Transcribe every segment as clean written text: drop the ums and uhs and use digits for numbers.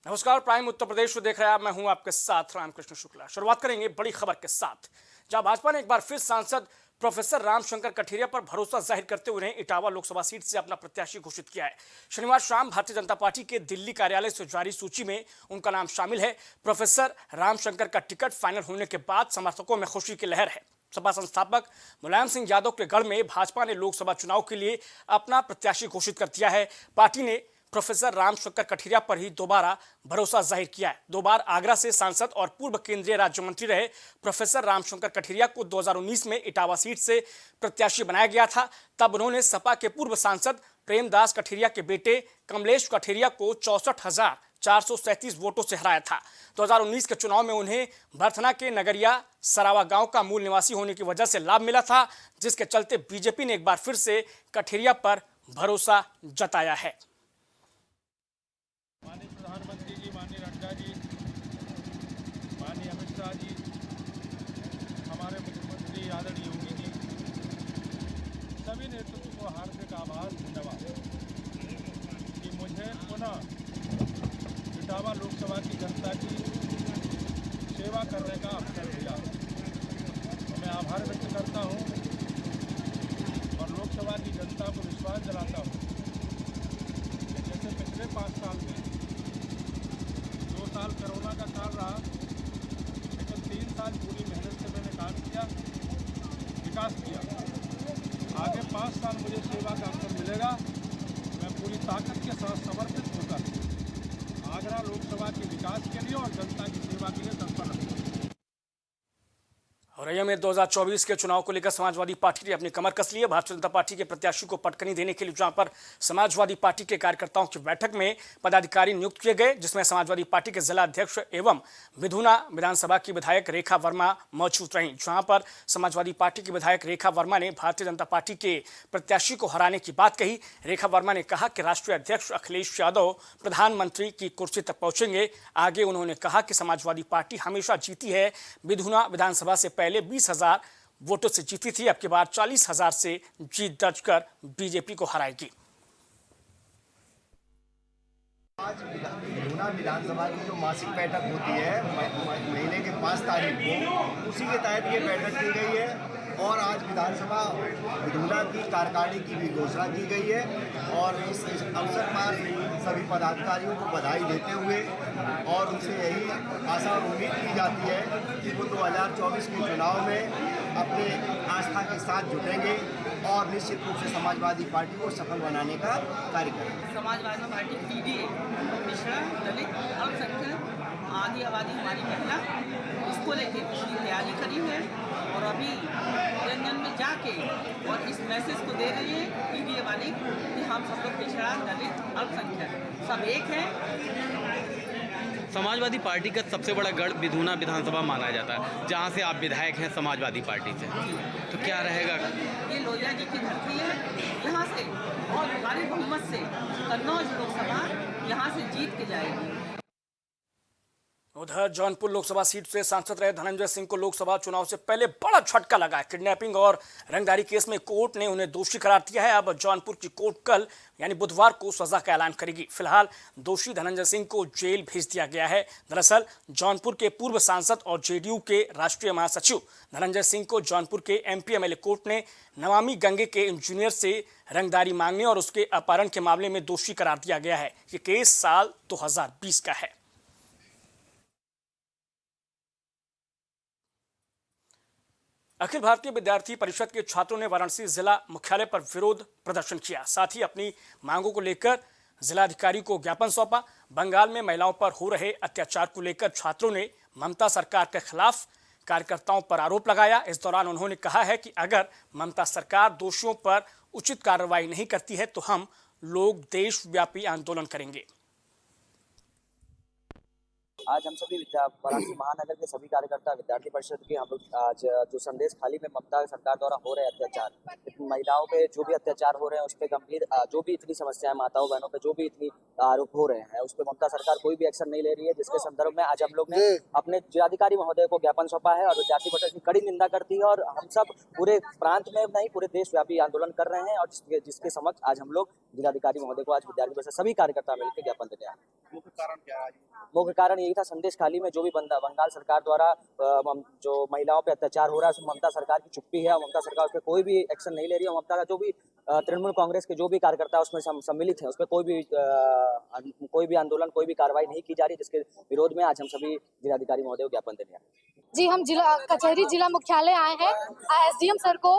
नमस्कार, प्राइम उत्तर प्रदेश को देख रहे हैं आप। मैं हूं आपके साथ रामकृष्ण शुक्ला। शुरुआत करेंगे बड़ी खबर के साथ, जहां भाजपा ने एक बार फिर सांसद प्रोफेसर रामशंकर कठेरिया पर भरोसा जाहिर करते हुए उन्हें इटावा लोकसभा सीट से अपना प्रत्याशी घोषित किया है। शनिवार शाम भारतीय जनता पार्टी के दिल्ली कार्यालय से जारी सूची में उनका नाम शामिल है। प्रोफेसर रामशंकर का टिकट फाइनल होने के बाद समर्थकों में खुशी की लहर है। सपा संस्थापक मुलायम सिंह यादव के गढ़ में भाजपा ने लोकसभा चुनाव के लिए अपना प्रत्याशी घोषित कर दिया है। पार्टी ने प्रोफेसर रामशंकर कठेरिया पर ही दोबारा भरोसा जाहिर किया है। 2 बार आगरा से सांसद और पूर्व केंद्रीय राज्य मंत्री रहे प्रोफेसर रामशंकर कठेरिया को 2019 में इटावा सीट से प्रत्याशी बनाया गया था। तब उन्होंने सपा के पूर्व सांसद प्रेमदास कठेरिया के बेटे कमलेश कठेरिया को 64,437 वोटों से हराया था। 2019 के चुनाव में उन्हें भरथना के नगरिया सरावा गांव का मूल निवासी होने की वजह से लाभ मिला था, जिसके चलते बीजेपी ने एक बार फिर से कठेरिया पर भरोसा जताया है। माननीय प्रधानमंत्री जी, माननीय नड्डा जी, माननीय अमित शाह जी, हमारे मुख्यमंत्री आदरणीय योगी जी, सभी नेतृत्व को हार्दिक आभार, धन्यवाद कि मुझे पुनः इटावा लोकसभा की जनता की सेवा करने का अवसर मिला। तो मैं आभार व्यक्त करता हूँ और लोकसभा की जनता को विश्वास दिलाता हूँ कि जैसे पिछले 5 साल में 2 साल कोरोना का साल रहा, लेकिन 3 साल पूरी मेहनत से मैंने काम किया, विकास किया। आगे 5 साल मुझे सेवा का अवसर मिलेगा। मैं पूरी ताकत के साथ समर्पित होकर आगरा लोकसभा के विकास के लिए और जनता की सेवा के लिए तत्पर रहूंगा। औरैया में 2024 के चुनाव को लेकर समाजवादी पार्टी ने अपनी कमर कस ली है। भारतीय जनता पार्टी के प्रत्याशी को पटकनी देने के लिए जहां पर समाजवादी पार्टी के कार्यकर्ताओं की बैठक में पदाधिकारी नियुक्त किए गए, जिसमें समाजवादी पार्टी के जिला अध्यक्ष एवं विधुना विधानसभा की विधायक रेखा वर्मा मौजूद रहीं। जहां पर समाजवादी पार्टी की विधायक रेखा वर्मा ने भारतीय जनता पार्टी के प्रत्याशी को हराने की बात कही। रेखा वर्मा ने कहा कि राष्ट्रीय अध्यक्ष अखिलेश यादव प्रधानमंत्री की कुर्सी तक पहुंचेंगे। आगे उन्होंने कहा कि समाजवादी पार्टी हमेशा जीती है। विधुना विधानसभा से पहले 20,000 वोटों से जीती थी, अब की बार 40,000 से जीत दर्ज कर बीजेपी को हराएगी। आज विधुना विधानसभा की जो मासिक बैठक होती है महीने के 5 तारीख को, उसी के तहत ये बैठक की गई है। और आज विधानसभा विधुना की कार्यकारिणी की भी घोषणा की गई है। और इस अवसर पर सभी पदाधिकारियों को बधाई देते हुए और उनसे यही आशा और उम्मीद की जाती है कि वो 2024 के चुनाव में अपने आस्था के साथ जुटेंगे और निश्चित रूप से समाजवादी पार्टी को सफल बनाने का कार्य करेंगे। समाजवादी पार्टी पीडीए पिछड़ा, दलित, अल्पसंख्यक, आदि आबादी हमारी महिला, इसको लेके पूरी तैयारी करी है और अभी जन में जाके और इस मैसेज को दे रही है पीडीए वाले कि हम सब लोग पिछड़ा, दलित, अल्पसंख्यक सब एक है। समाजवादी पार्टी का सबसे बड़ा गढ़ विधुना विधानसभा माना जाता है, जहां से आप विधायक हैं समाजवादी पार्टी से, तो क्या रहेगा? ये लोहिया जी की धरती है, यहाँ से और भारी बहुमत से कन्नौज लोकसभा यहाँ से जीत के जाएगी। उधर जौनपुर लोकसभा सीट से सांसद रहे धनंजय सिंह को लोकसभा चुनाव से पहले बड़ा झटका लगा है। किडनैपिंग और रंगदारी केस में कोर्ट ने उन्हें दोषी करार दिया है। अब जौनपुर की कोर्ट कल यानी बुधवार को सजा का ऐलान करेगी। फिलहाल दोषी धनंजय सिंह को जेल भेज दिया गया है। दरअसल जौनपुर के पूर्व सांसद और जेडीयू के राष्ट्रीय महासचिव धनंजय सिंह को जौनपुर के एमपी एमएलए कोर्ट ने नमामि गंगे के इंजीनियर से रंगदारी मांगने और उसके अपहरण के मामले में दोषी करार दिया गया है। ये केस साल 2020 का है। अखिल भारतीय विद्यार्थी परिषद के छात्रों ने वाराणसी जिला मुख्यालय पर विरोध प्रदर्शन किया। साथ ही अपनी मांगों को लेकर जिलाधिकारी को ज्ञापन सौंपा। बंगाल में महिलाओं पर हो रहे अत्याचार को लेकर छात्रों ने ममता सरकार के खिलाफ कार्यकर्ताओं पर आरोप लगाया। इस दौरान उन्होंने कहा है कि अगर ममता सरकार दोषियों पर उचित कार्रवाई नहीं करती है तो हम लोग देशव्यापी आंदोलन करेंगे। आज हम सभी वाराणसी महानगर के सभी कार्यकर्ता विद्यार्थी परिषद के हम लोग आज जो संदेश खाली में ममता सरकार द्वारा हो रहे अत्याचार, महिलाओं पे जो भी अत्याचार हो रहे हैं उस पर गंभीर जो भी इतनी समस्याएं, माताओं बहनों पे जो भी इतनी आरोप हो रहे हैं उस पर ममता सरकार कोई भी एक्शन नहीं ले रही है, जिसके संदर्भ में आज हम लोग ने अपने जिलाधिकारी महोदय को ज्ञापन सौंपा है और विद्यार्थी परिषद की कड़ी निंदा करती है। और हम सब पूरे प्रांत में नहीं पूरे देशव्यापी आंदोलन कर रहे हैं और जिसके समक्ष आज हम लोग जिलाधिकारी महोदय को आज विद्यार्थी परिषद सभी कार्यकर्ता मिलकर ज्ञापन देते हैं। मुख्य कारण क्या आज? मुख्य कारण यही था, संदेश खाली में जो भी बंगाल सरकार द्वारा जो महिलाओं पे अत्याचार हो रहा है उसमें ममता सरकार की चुप्पी है और ममता सरकार उस पर कोई भी एक्शन नहीं ले रही है। ममता का जो भी तृणमूल कांग्रेस के जो भी कार्यकर्ता उसमें सम्मिलित हैं उस पर कोई भी आंदोलन, कोई भी कार्रवाई नहीं की जा रही, जिसके विरोध में आज हम सभी जिलाधिकारी महोदय को ज्ञापन देने आए। जी, हम कचहरी जिला मुख्यालय आए हैं। एसडीएम सर को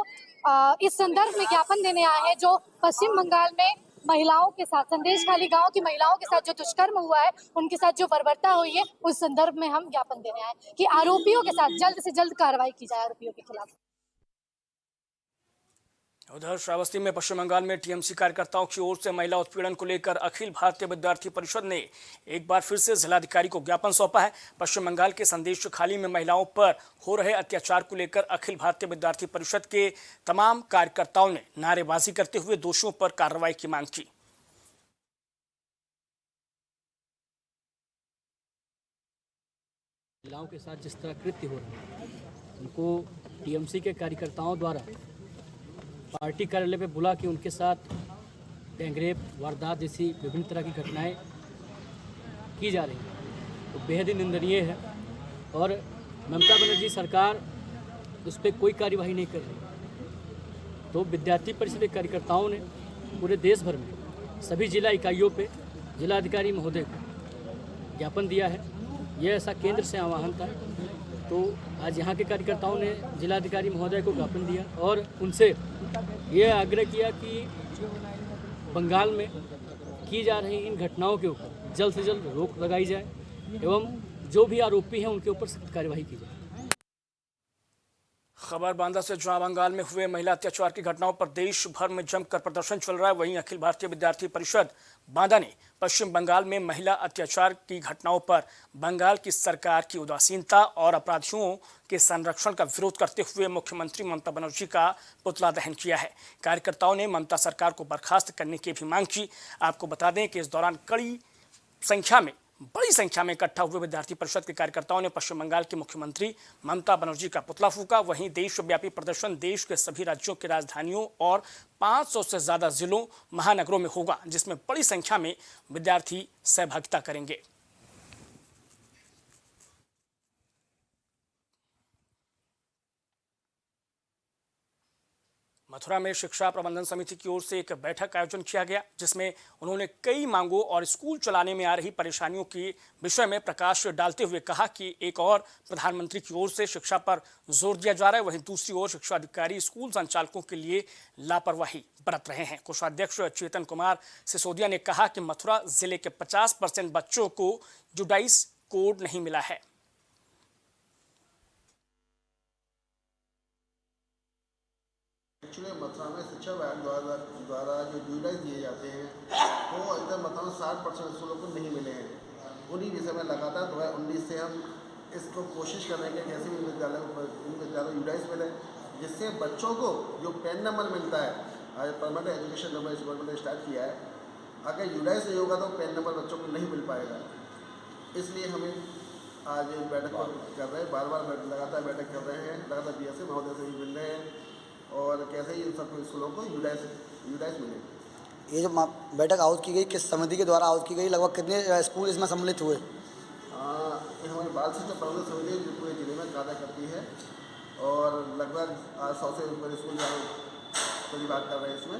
इस संदर्भ में ज्ञापन देने आए हैं जो पश्चिम बंगाल में महिलाओं के साथ, संदेश खाली गांव की महिलाओं के साथ जो दुष्कर्म हुआ है, उनके साथ जो बर्बरता हुई है, उस संदर्भ में हम ज्ञापन देने आए कि आरोपियों के साथ जल्द से जल्द कार्रवाई की जाए आरोपियों के खिलाफ। उधर श्रावस्ती में पश्चिम बंगाल में टीएमसी कार्यकर्ताओं की ओर से महिला उत्पीड़न को लेकर अखिल भारतीय विद्यार्थी परिषद ने एक बार फिर से जिलाधिकारी को ज्ञापन सौंपा है। पश्चिम बंगाल के संदेश खाली में महिलाओं पर हो रहे अत्याचार को लेकर अखिल भारतीय विद्यार्थी परिषद के तमाम कार्यकर्ताओं ने नारेबाजी करते हुए दोषियों पर कार्रवाई की मांग की। महिलाओं के साथ जिस तरह कृत्य हो रहा है, उनको टीएमसी के कार्यकर्ताओं द्वारा पार्टी कार्यालय पे बुला के उनके साथ गैंगरेप, वारदात जैसी विभिन्न तरह की घटनाएं की जा रही हैं, तो बेहद ही निंदनीय है। और ममता बनर्जी सरकार उस पर कोई कार्यवाही नहीं कर रही। तो विद्यार्थी परिषद के कार्यकर्ताओं ने पूरे देश भर में सभी जिला इकाइयों पे जिलाधिकारी महोदय को ज्ञापन दिया है। यह ऐसा केंद्र से आह्वान था, तो आज यहाँ के कार्यकर्ताओं ने जिलाधिकारी महोदय को ज्ञापन दिया और उनसे ये आग्रह किया कि बंगाल में की जा रही इन घटनाओं के ऊपर जल्द से जल्द रोक लगाई जाए एवं जो भी आरोपी हैं उनके ऊपर सख्त कार्यवाही की जाए। खबर बांदा से, जहां बंगाल में हुए महिला अत्याचार की घटनाओं पर देश भर में जमकर प्रदर्शन चल रहा है, वहीं अखिल भारतीय विद्यार्थी परिषद बांदा ने पश्चिम बंगाल में महिला अत्याचार की घटनाओं पर बंगाल की सरकार की उदासीनता और अपराधियों के संरक्षण का विरोध करते हुए मुख्यमंत्री ममता बनर्जी का पुतला दहन किया है। कार्यकर्ताओं ने ममता सरकार को बर्खास्त करने की भी मांग की। आपको बता दें कि इस दौरान बड़ी संख्या में इकट्ठा हुए विद्यार्थी परिषद के कार्यकर्ताओं ने पश्चिम बंगाल के मुख्यमंत्री ममता बनर्जी का पुतला फूंका। वहीं देशव्यापी प्रदर्शन देश के सभी राज्यों की राजधानियों और 500 से ज्यादा जिलों, महानगरों में होगा, जिसमें बड़ी संख्या में विद्यार्थी सहभागिता करेंगे। मथुरा में शिक्षा प्रबंधन समिति की ओर से एक बैठक का आयोजन किया गया, जिसमें उन्होंने कई मांगों और स्कूल चलाने में आ रही परेशानियों के विषय में प्रकाश डालते हुए कहा कि एक और प्रधानमंत्री की ओर से शिक्षा पर जोर दिया जा रहा है, वहीं दूसरी ओर शिक्षा अधिकारी स्कूल संचालकों के लिए लापरवाही बरत रहे हैं। कोषाध्यक्ष चेतन कुमार सिसोदिया ने कहा कि मथुरा जिले के 50% बच्चों को जुडाइस कोड नहीं मिला है। एक्चुअली मथुरा में शिक्षा विभाग द्वारा जो जुडाइस दिए जाते हैं वो अभी तक मतलब 60% स्कूलों को नहीं मिले हैं। उन्हीं विषय में लगातार 2019 से हम इसको कोशिश कर रहे हैं कि जैसे भी विद्यालय जुडाइस मिले, जिससे बच्चों को जो पेन नंबर मिलता है, आज परमानेंट एजुकेशन नंबर इस गवर्नमेंट ने स्टार्ट किया है, अगर जुडाइस नहीं होगा तो पेन नंबर बच्चों को नहीं मिल पाएगा। इसलिए हमें आज बैठक कर रहे हैं, बार लगातार बैठक कर रहे हैं, लगातार बीएसए महोदय से भी मिल रहे हैं और कैसे ही इन सब स्कूलों को यूडाइस मिले। ये जो बैठक आउट की गई, किस समिति के द्वारा आउट की गई, लगभग कितने स्कूल इसमें सम्मिलित हुए? ये हमारी बाल शिक्षा प्रबंधन समिति जो पूरे जिले में कार्य करती है और लगभग 100 से ऊपर स्कूल बात कर रहे हैं इसमें।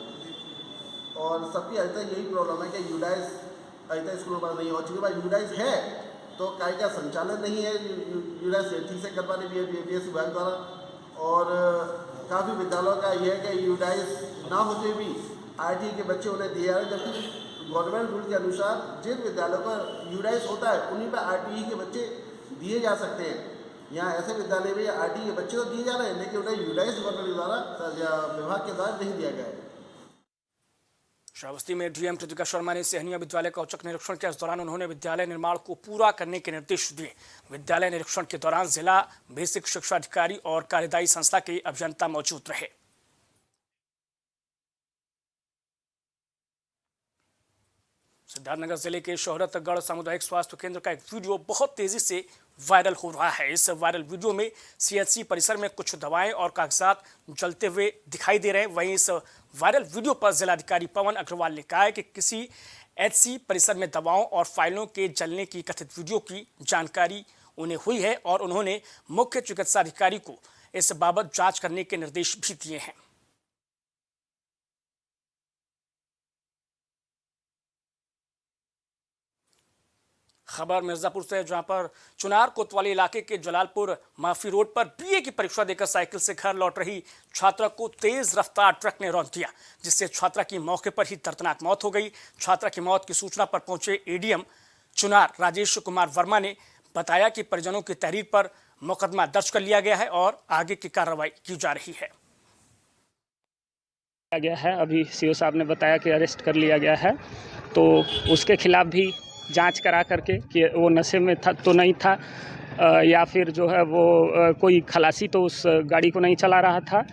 और सबकी अभी तक यही प्रॉब्लम है कि यूडाइस अभी तक स्कूलों पर नहीं हो चुकी। भाई यूडाइस है तो काय का संचालन नहीं है, यूडाइस ठीक से कर पाने बीएस विभाग द्वारा। और काफ़ी विद्यालयों का यह है कि यूडाइस ना होते भी आरटीई के बच्चे उन्हें दिए जा रहे हैं, जबकि गवर्नमेंट रूल के अनुसार जिन विद्यालयों पर यूडाइस होता है उन्हीं पर आरटीई के बच्चे दिए जा सकते हैं। यहाँ ऐसे विद्यालय में आरटीई के बच्चे तो दिए जा रहे हैं, लेकिन उन्हें यूडाइस गवर्नमेंट द्वारा विभाग के द्वारा नहीं दिया गया है। श्रावस्ती में डीएम कृतिका शर्मा ने सहनिया विद्यालय का औचक निरीक्षण किया। इस दौरान उन्होंने विद्यालय निर्माण को पूरा करने के निर्देश दिए। विद्यालय निरीक्षण के दौरान जिला बेसिक शिक्षा अधिकारी और कार्यदायी संस्था के अभियंता मौजूद रहे। सिद्धार्थनगर जिले के शोहरतगढ़ सामुदायिक स्वास्थ्य केंद्र का एक वीडियो बहुत तेजी से वायरल हो रहा है। इस वायरल वीडियो में सीएचसी परिसर में कुछ दवाएं और कागजात जलते हुए दिखाई दे रहे हैं। वहीं इस वायरल वीडियो पर जिलाधिकारी पवन अग्रवाल ने कहा है कि किसी एचसी परिसर में दवाओं और फाइलों के जलने की कथित वीडियो की जानकारी उन्हें हुई है और उन्होंने मुख्य चिकित्सा अधिकारी को इस बाबत जांच करने के निर्देश भी दिए हैं। खबर मिर्जापुर से, जहां पर चुनार कोतवाली इलाके के जलालपुर माफी रोड पर बीए की परीक्षा देकर साइकिल से घर लौट रही छात्रा को तेज रफ्तार ट्रक ने रौंद दिया, जिससे छात्रा की मौके पर ही दर्दनाक मौत हो गई। छात्रा की मौत की सूचना पर पहुंचे एडीएम चुनार राजेश कुमार वर्मा ने बताया कि परिजनों की तहरीर पर मुकदमा दर्ज कर लिया गया है और आगे की कार्रवाई की जा रही है। गया है, अभी सीओ साहब ने बताया कि अरेस्ट कर लिया गया है, तो उसके खिलाफ भी जांच करा करके कि वो नशे में था तो नहीं था या फिर जो है वो कोई खलासी तो उस गाड़ी को नहीं चला रहा था,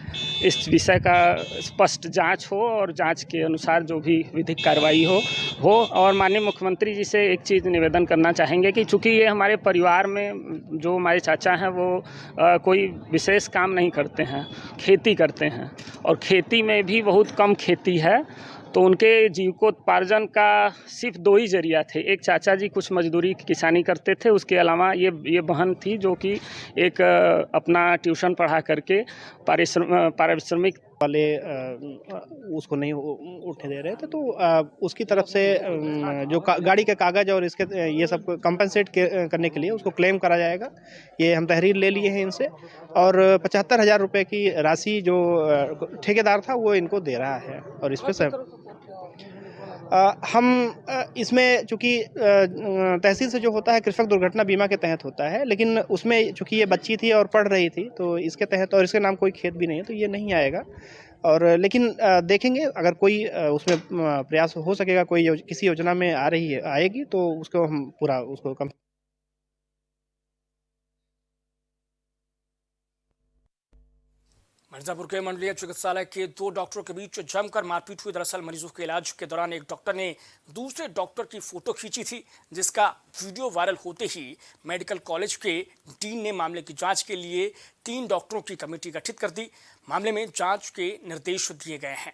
इस विषय का स्पष्ट जांच हो और जांच के अनुसार जो भी विधिक कार्रवाई हो। और माननीय मुख्यमंत्री जी से एक चीज़ निवेदन करना चाहेंगे कि चूँकि ये हमारे परिवार में जो हमारे चाचा हैं वो कोई विशेष काम नहीं करते हैं, खेती करते हैं और खेती में भी बहुत कम खेती है, तो उनके जीविकोपार्जन का सिर्फ 2 ही जरिया थे। एक चाचा जी कुछ मजदूरी किसानी करते थे, उसके अलावा ये बहन थी जो कि एक अपना ट्यूशन पढ़ा करके पारिश्रमिक वाले उसको नहीं उठने दे रहे थे, तो उसकी तरफ से जो गाड़ी के कागज़ और इसके ये सब कंपनसेट करने के लिए उसको क्लेम करा जाएगा। ये हम तहरीर ले लिए हैं इनसे और 75,000 रुपये की राशि जो ठेकेदार था वो इनको दे रहा है। और इस पर हम इसमें चूँकि तहसील से जो होता है कृषक दुर्घटना बीमा के तहत होता है, लेकिन उसमें चूँकि ये बच्ची थी और पढ़ रही थी तो इसके तहत, और इसके नाम कोई खेत भी नहीं है तो ये नहीं आएगा। और लेकिन देखेंगे अगर कोई उसमें प्रयास हो सकेगा, कोई किसी योजना में आएगी तो उसको हम पूरा उसको कम। मिर्जापुर के मंडलीय चिकित्सालय के 2 डॉक्टरों के बीच जमकर मारपीट हुई। दरअसल मरीजों के इलाज के दौरान एक डॉक्टर ने दूसरे डॉक्टर की फोटो खींची थी, जिसका वीडियो वायरल होते ही मेडिकल कॉलेज के डीन ने मामले की जांच के लिए 3 डॉक्टरों की कमेटी गठित कर दी। मामले में जांच के निर्देश दिए गए हैं।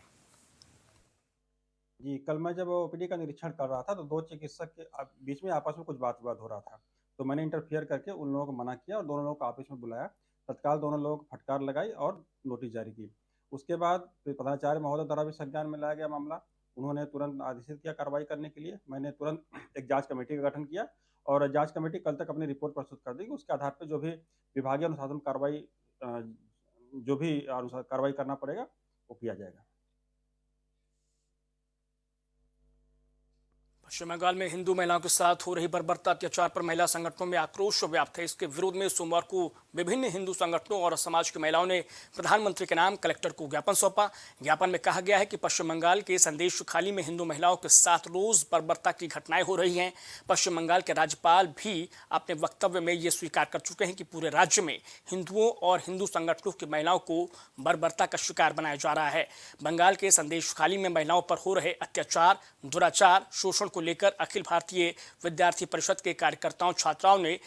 जी, कल मैं जब ओपीडी का निरीक्षण कर रहा था तो 2 चिकित्सक के बीच में आपस में कुछ बात विवाद हो रहा था, तो मैंने इंटरफियर करके उन लोगों को मना किया और दोनों लोगों को आपस में बुलाया। तत्काल दोनों लोग फटकार लगाई और नोटिस जारी की। उसके बाद प्रधानाचार्य महोदय द्वारा भी संज्ञान में लाया गया मामला। उन्होंने तुरंत आदेशित किया कार्रवाई करने के लिए। मैंने तुरंत एक जांच कमेटी का गठन किया और जांच कमेटी कल तक अपनी रिपोर्ट प्रस्तुत कर देगी। उसके आधार पर जो भी विभागीय अनुशासन कार्रवाई जो भी कार्रवाई करना पड़ेगा वो किया जाएगा। पश्चिम बंगाल में हिंदू महिलाओं के साथ हो रही बर्बरता अत्याचार पर महिला संगठनों में आक्रोश व्याप्त है। इसके विरोध में सोमवार को विभिन्न हिंदू संगठनों और समाज की महिलाओं ने प्रधानमंत्री के नाम कलेक्टर को ज्ञापन सौंपा। ज्ञापन में कहा गया है कि पश्चिम बंगाल के संदेश खाली में हिंदू महिलाओं के साथ रोज बर्बरता की घटनाएं हो रही हैं। पश्चिम बंगाल के राज्यपाल भी अपने वक्तव्य में ये स्वीकार कर चुके हैं कि पूरे राज्य में हिंदुओं और हिंदू संगठनों की महिलाओं को बर्बरता का शिकार बनाया जा रहा है। बंगाल के संदेश खाली में महिलाओं पर हो रहे अत्याचार, दुराचार, शोषण को लेकर अखिल भारतीय विद्यार्थी परिषद के कार्यकर्ताओं छात्राओं ने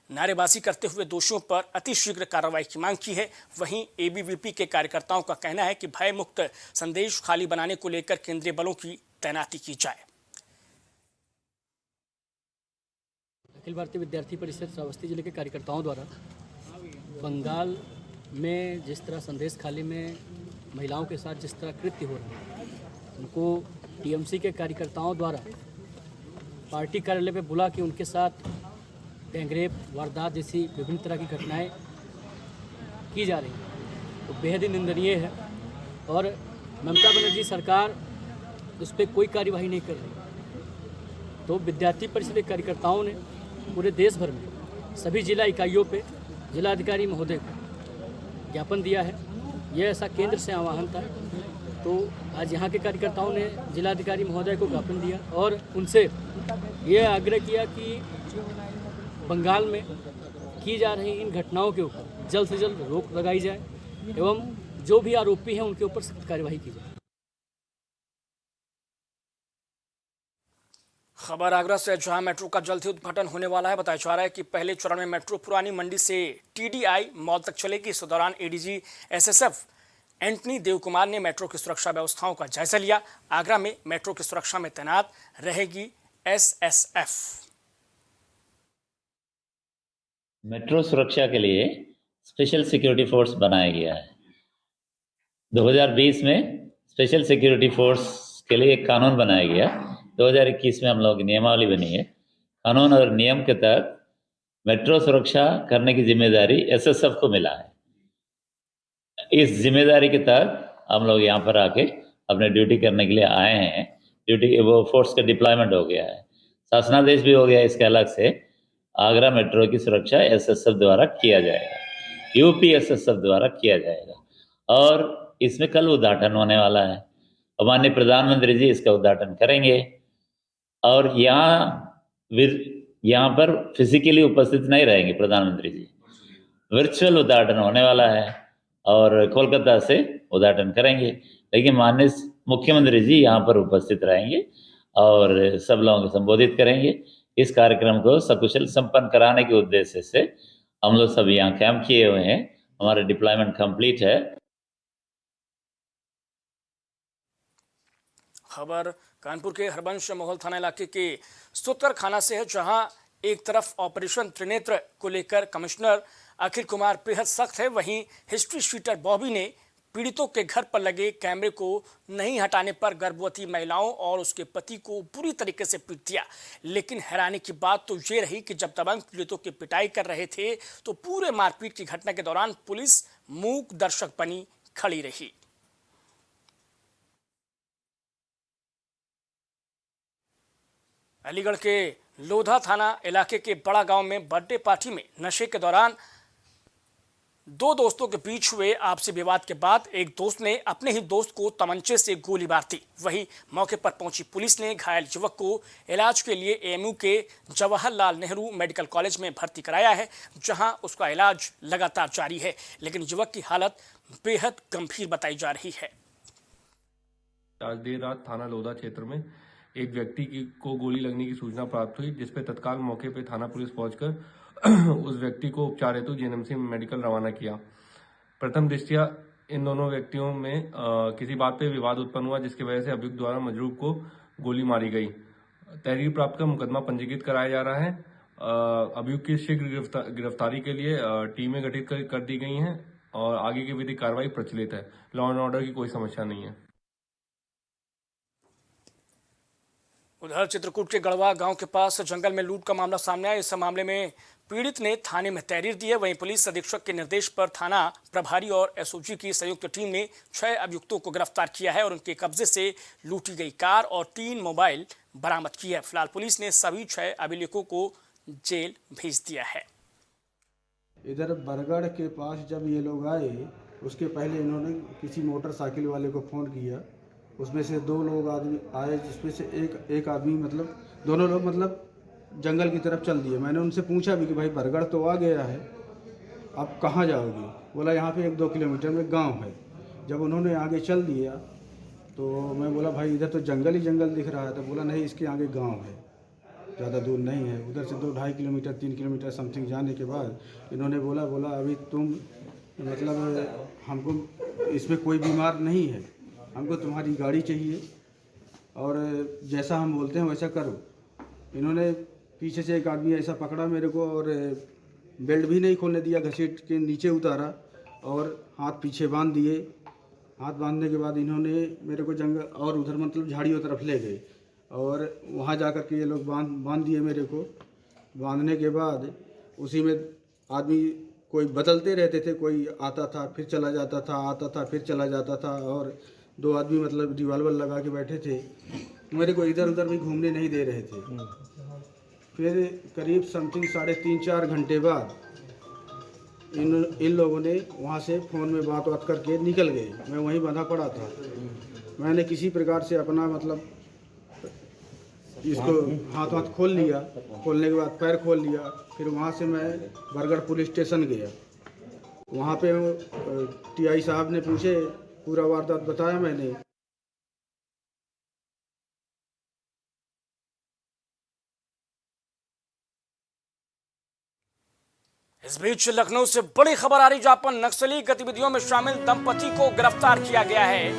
नारेबाजी करते हुए दोषियों पर अतिशीघ्र कार्रवाई की मांग की है। वहीं एबीवीपी के कार्यकर्ताओं का कहना है कि भय मुक्त संदेश खाली बनाने को लेकर केंद्रीय बलों की तैनाती की जाए। अखिल भारतीय विद्यार्थी परिषद श्रावस्ती जिले के कार्यकर्ताओं द्वारा बंगाल में जिस तरह संदेश खाली में महिलाओं के साथ जिस तरह कृत्य हो रहा है, उनको टीएमसी के कार्यकर्ताओं द्वारा पार्टी कार्यालय पे बुला के उनके साथ गैंगरेप, वारदात जैसी विभिन्न तरह की घटनाएं की जा रही हैं, तो बेहद ही निंदनीय है। और ममता बनर्जी सरकार उस पर कोई कार्यवाही नहीं कर रही। तो विद्यार्थी परिषद के कार्यकर्ताओं ने पूरे देश भर में सभी जिला इकाइयों पे जिलाधिकारी महोदय को ज्ञापन दिया है। यह ऐसा केंद्र से आह्वान था, तो आज यहाँ के कार्यकर्ताओं ने जिलाधिकारी महोदय को ज्ञापन दिया और उनसे ये आग्रह किया कि बंगाल में की जा रही इन घटनाओं के ऊपर जल्द से जल्द रोक लगाई जाए एवं जो भी आरोपी हैं उनके ऊपर सख्त कार्यवाही की जाए। खबर आगरा से, जहां मेट्रो का जल्द ही उद्घाटन होने वाला है। बताया जा रहा है कि पहले चरण में मेट्रो पुरानी मंडी से टीडीआई मॉल तक चलेगी। इस दौरान एडीजी एसएसएफ एंटनी देवकुमार ने मेट्रो की सुरक्षा व्यवस्थाओं का जायजा लिया। आगरा में मेट्रो की सुरक्षा में तैनात रहेगी SSF। मेट्रो सुरक्षा के लिए स्पेशल सिक्योरिटी फोर्स बनाया गया है। 2020 में स्पेशल सिक्योरिटी फोर्स के लिए एक कानून बनाया गया। 2021 में हम लोग की नियमावली बनी है। कानून और नियम के तहत मेट्रो सुरक्षा करने की जिम्मेदारी SSF को मिला है। इस जिम्मेदारी के तहत हम लोग यहाँ पर आके अपने ड्यूटी करने के लिए आए हैं। ड्यूटी वो फोर्स का डिप्लॉयमेंट हो गया है, शासनादेश भी हो गया। इसके अलग से आगरा मेट्रो की सुरक्षा SSF द्वारा किया जाएगा, UP SSF द्वारा किया जाएगा और इसमें कल उद्घाटन होने वाला है। माननीय प्रधानमंत्री जी इसका उद्घाटन करेंगे और यहाँ पर फिजिकली उपस्थित नहीं रहेंगे प्रधानमंत्री जी, वर्चुअल उद्घाटन होने वाला है और कोलकाता से उद्घाटन करेंगे, लेकिन माननीय मुख्यमंत्री जी यहाँ पर उपस्थित रहेंगे और सब लोगों को संबोधित करेंगे। इस कार्यक्रम को सकुशल संपन्न कराने के उद्देश्य से हम लोग सब यहाँ कैंप किए हुए हैं। हमारा डिप्लॉयमेंट कंप्लीट है। खबर कानपुर के हरबंश मोहल थाना इलाके के सुतर खाना से है, जहां एक तरफ ऑपरेशन त्रिनेत्र को लेकर कमिश्नर अखिल कुमार बेहद सख्त है, वहीं हिस्ट्री शीटर बॉबी ने पीड़ितों के घर पर लगे कैमरे को नहीं हटाने पर गर्भवती महिलाओं और उसके पति को बुरी तरीके से पीट दिया। लेकिन हैरानी की बात तो ये रही कि जब दबंग पीड़ितों की पिटाई कर रहे थे तो पूरे मारपीट की घटना के दौरान पुलिस मूक दर्शक बनी खड़ी रही। अलीगढ़ के लोधा थाना इलाके के बड़ा गांव में बर्थडे पार्टी में नशे के दौरान दो दोस्तों के बीच हुए आपसी विवाद के बाद एक दोस्त ने अपने ही दोस्त को तमंचे से गोली मार दी। वहीं मौके पर पहुंची पुलिस ने घायल युवक को इलाज के लिए AMU के जवाहरलाल नेहरू मेडिकल कॉलेज में भर्ती कराया है, जहां उसका इलाज लगातार जारी है, लेकिन युवक की हालत बेहद गंभीर बताई जा रही है। आज देर रात थाना लोधा क्षेत्र में एक व्यक्ति को गोली लगने की सूचना प्राप्त हुई, जिसपे तत्काल मौके पर थाना पुलिस पहुंचकर उस व्यक्ति को उपचार हेतु JNMC मेडिकल रवाना किया। प्रथम दृष्टया इन दोनों व्यक्तियों में किसी बात पे विवाद उत्पन्न हुआ, जिसकी वजह से अभियुक्त द्वारा मजरूब को गोली मारी गई। तहरीर प्राप्त कर मुकदमा पंजीकृत कराया जा रहा है। अभियुक्त की शीघ्र गिरफ्तारी के लिए टीमें गठित कर दी गई हैं और आगे की विधिक कार्रवाई प्रचलित है। लॉ एंड ऑर्डर की कोई समस्या नहीं है। उधर चित्रकूट के गढ़वा गांव के पास जंगल में लूट का मामला सामने आया। इस मामले में पीड़ित ने थाने में तहरीर दी है। वहीं पुलिस अधीक्षक के निर्देश पर थाना प्रभारी और SOG की संयुक्त टीम ने 6 अभियुक्तों को गिरफ्तार किया है और उनके कब्जे से लूटी गई कार और 3 मोबाइल बरामद किए हैं। फिलहाल पुलिस ने सभी 6 अभियुक्तों को जेल भेज दिया है। इधर बरगढ़ के पास जब ये लोग आए, उसके पहले इन्होंने किसी मोटरसाइकिल वाले को फ़ोन किया। उसमें से 2 लोग आदमी आए, जिसमें से एक आदमी मतलब दोनों लोग मतलब जंगल की तरफ चल दिए। मैंने उनसे पूछा भी कि भाई बरगढ़ तो आ गया है, अब कहाँ जाओगे? बोला यहाँ पे 1-2 किलोमीटर में गांव है। जब उन्होंने आगे चल दिया तो मैं बोला भाई इधर तो जंगल ही जंगल दिख रहा है। तो बोला नहीं, इसके आगे गांव है, ज़्यादा दूर नहीं है। उधर से 2-2.5 किलोमीटर 3 किलोमीटर समथिंग जाने के बाद इन्होंने बोला अभी तुम मतलब हमको इसमें कोई बीमार नहीं है, हमको तुम्हारी गाड़ी चाहिए और जैसा हम बोलते हैं वैसा करो। इन्होंने पीछे से एक आदमी ऐसा पकड़ा मेरे को और बेल्ट भी नहीं खोलने दिया, घसीट के नीचे उतारा और हाथ पीछे बांध दिए। हाथ बांधने के बाद इन्होंने मेरे को जंगल और उधर मतलब झाड़ियों तरफ ले गए और वहाँ जाकर के ये लोग बांध दिए मेरे को। बांधने के बाद उसी में आदमी कोई बदलते रहते थे, कोई आता था फिर चला जाता था, आता था फिर चला जाता था और 2 आदमी मतलब रिवाल्वर लगा के बैठे थे, मेरे को इधर उधर भी घूमने नहीं दे रहे थे। फिर करीब समथिंग 3.5-4 घंटे बाद इन लोगों ने वहाँ से फ़ोन में बात करके निकल गए। मैं वहीं बंधा पड़ा था। मैंने किसी प्रकार से अपना मतलब इसको हाथ खोल लिया। खोलने के बाद पैर खोल लिया। फिर वहाँ से मैं बरगढ़ पुलिस स्टेशन गया। वहाँ पे TI साहब ने पूछे, पूरा वारदात बताया मैंने। इस बीच लखनऊ से बड़ी खबर आ रही, जहां पर नक्सली गतिविधियों में शामिल दंपति को गिरफ्तार किया गया है।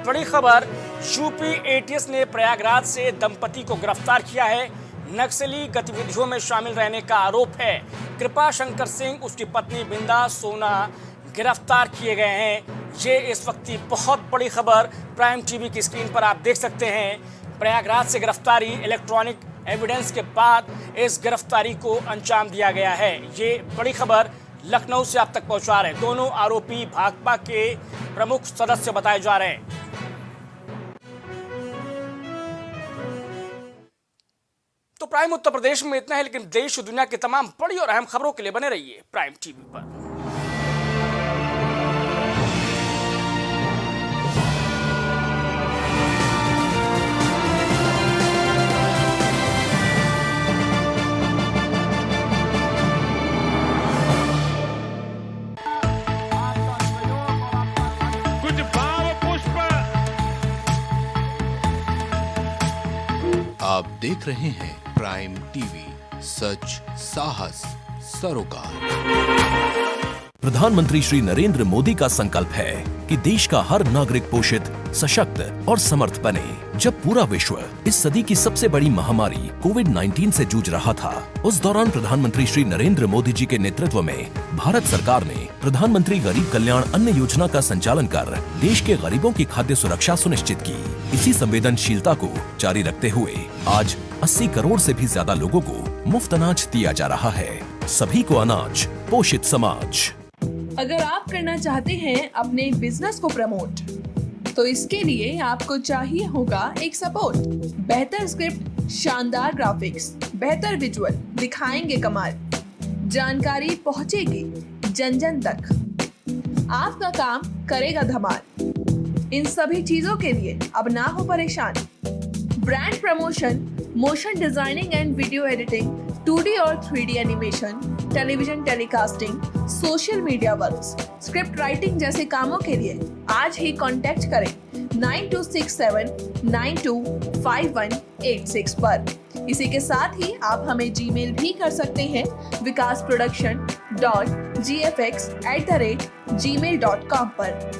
बड़ी खबर, यूपी एटीएस ने प्रयागराज से दंपति को गिरफ्तार किया है। नक्सली गतिविधियों में शामिल रहने का आरोप है। कृपा शंकर सिंह, उसकी पत्नी बिंदा सोना गिरफ्तार किए गए हैं। ये इस वक्त की बहुत बड़ी खबर प्राइम टीवी की स्क्रीन पर आप देख सकते हैं। प्रयागराज से गिरफ्तारी, इलेक्ट्रॉनिक एविडेंस के बाद इस गिरफ्तारी को अंजाम दिया गया है। ये बड़ी खबर लखनऊ से आप तक पहुंचा रहे हैं। दोनों आरोपी भाकपा के प्रमुख सदस्य बताए जा रहे हैं। तो प्राइम उत्तर प्रदेश में इतना है, लेकिन देश और दुनिया की तमाम बड़ी और अहम खबरों के लिए बने रहिए प्राइम टीवी पर। आप देख रहे हैं प्राइम टीवी, सच साहस सरोकार। प्रधानमंत्री श्री नरेंद्र मोदी का संकल्प है कि देश का हर नागरिक पोषित, सशक्त और समर्थ बने। जब पूरा विश्व इस सदी की सबसे बड़ी महामारी कोविड-19 से जूझ रहा था, उस दौरान प्रधानमंत्री श्री नरेंद्र मोदी जी के नेतृत्व में भारत सरकार ने प्रधानमंत्री गरीब कल्याण अन्न योजना का संचालन कर देश के गरीबों की खाद्य सुरक्षा सुनिश्चित की। इसी संवेदनशीलता को जारी रखते हुए आज 80 करोड़ से भी ज्यादा लोगों को मुफ्त अनाज दिया जा रहा है। सभी को अनाज, पोषित समाज। अगर आप करना चाहते हैं अपने बिजनेस को प्रमोट, तो इसके लिए आपको चाहिए होगा एक सपोर्ट। बेहतर स्क्रिप्ट, शानदार ग्राफिक्स, बेहतर विजुअल, दिखाएंगे कमाल, जानकारी पहुंचेगी जन जन तक, आपका काम करेगा धमाल। इन सभी चीजों के लिए अब ना हो परेशान। Brand promotion, motion designing and video editing, 2D और 3D animation, television telecasting, social media works, script writing जैसे कामों के लिए आज ही कांटेक्ट करें 9267925186 पर। इसी के साथ ही आप हमें जीमेल भी कर सकते हैं vikasproduction.gfx@gmail.com पर।